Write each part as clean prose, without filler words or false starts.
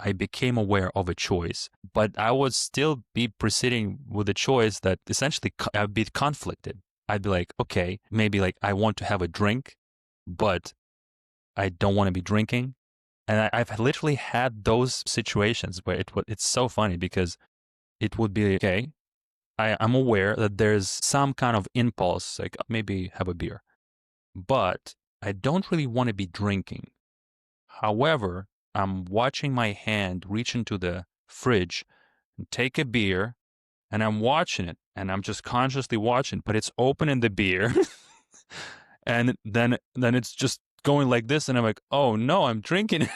I became aware of a choice, but I would still be proceeding with a choice that essentially I'd be conflicted. I'd be like, okay, maybe like I want to have a drink, but I don't want to be drinking. And I've literally had those situations where it's so funny because it would be, okay, I'm aware that there's some kind of impulse, like maybe have a beer, but I don't really want to be drinking. However, I'm watching my hand reach into the fridge and take a beer, and I'm watching it, and I'm just consciously watching, but it's opening the beer, and then it's just going like this, and I'm like, oh no, I'm drinking.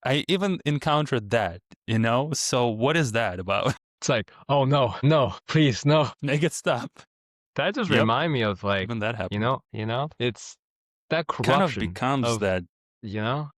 I even encountered that, So what is that about? It's like, oh no, no, please, no. Make it stop. That just Yep, remind me of like, even that happened. it's that Kind of corruption becomes of, that, you know,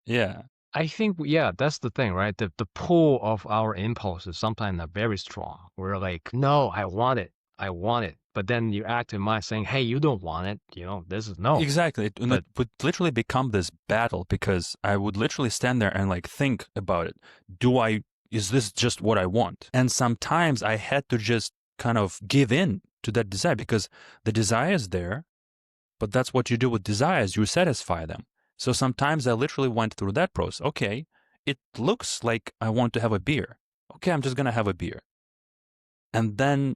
yeah. I think, yeah, that's the thing, right? The pull of our impulses sometimes are very strong. We're like, no, I want it. I want it. But then you act in mind saying, hey, you don't want it. This is no. Exactly. And it But would literally become this battle because I would literally stand there and like think about it. Is this just what I want? And sometimes I had to just kind of give in to that desire because the desire is there, but that's what you do with desires. You satisfy them. So sometimes I literally went through that process. Okay, it looks like I want to have a beer. Okay, I'm just going to have a beer. And then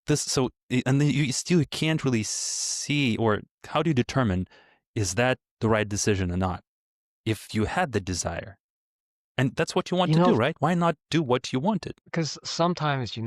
and then you still can't really see, or how do you determine, is that the right decision or not? If you had the desire, and that's what you want you to do, know, right? Why not do what you wanted? because sometimes,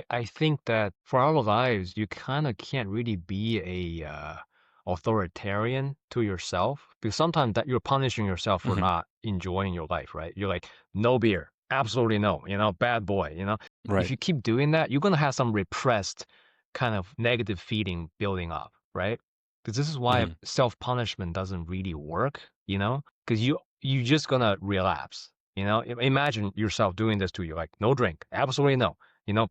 I think that for our lives, you kind of can't really be a authoritarian to yourself because sometimes that you're punishing yourself for Hmm. not enjoying your life, right? You're like, no beer, absolutely no, bad boy. If Right. you keep doing that, you're gonna have some repressed kind of negative feeling building up, right? Because this is why Hmm. self-punishment doesn't really work, because you just gonna relapse. Imagine yourself doing this to you, like no drink, absolutely no.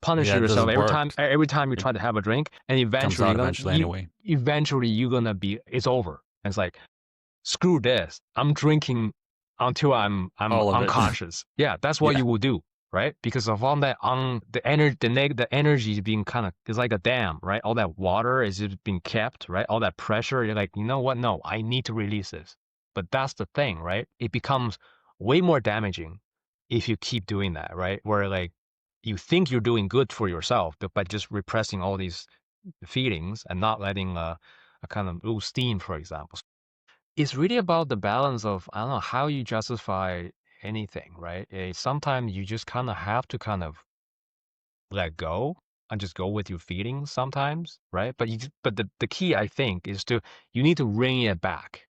Punish Yeah, it yourself doesn't every work. time. Every time you It try to have a drink, and comes eventually out eventually anyway. you're gonna be. It's over. And it's like, screw this. I'm drinking until I'm All of it. unconscious. Yeah, that's what Yeah. you will do, right? Because of all that the energy is being kind of, it's like a dam, right? All that water is just being kept, right? All that pressure. You're like, you know what? No, I need to release this. But that's the thing, right? It becomes way more damaging if you keep doing that, right? Where like you think you're doing good for yourself, but by just repressing all these feelings and not letting a kind of lose steam, for example. It's really about the balance of, I don't know, how you justify anything, right? Sometimes you just kind of have to kind of let go and just go with your feelings sometimes, right? But the key, I think, is you need to bring it back.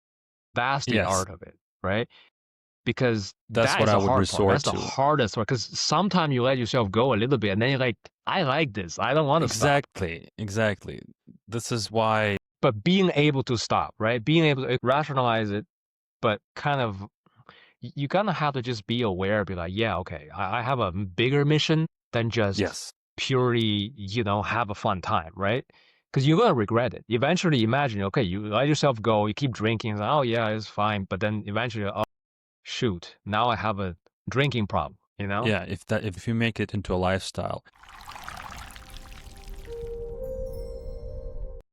That's the Yes. art of it, right? Because That's that what is I the would hard part. resort That's the to. hardest part. Because sometimes you let yourself go a little bit and then you're like, I like this. I don't want to stop. Exactly. Exactly. This is why. But being able to stop, right? Being able to rationalize it, but kind of, you kind of have to just be aware, be like, yeah, okay, I have a bigger mission than just Yes. purely, have a fun time, right? Because you're going to regret it. Eventually, imagine, okay, you let yourself go, you keep drinking, it's like, oh, yeah, it's fine. But then eventually, oh, shoot, now I have a drinking problem, Yeah. If you make it into a lifestyle.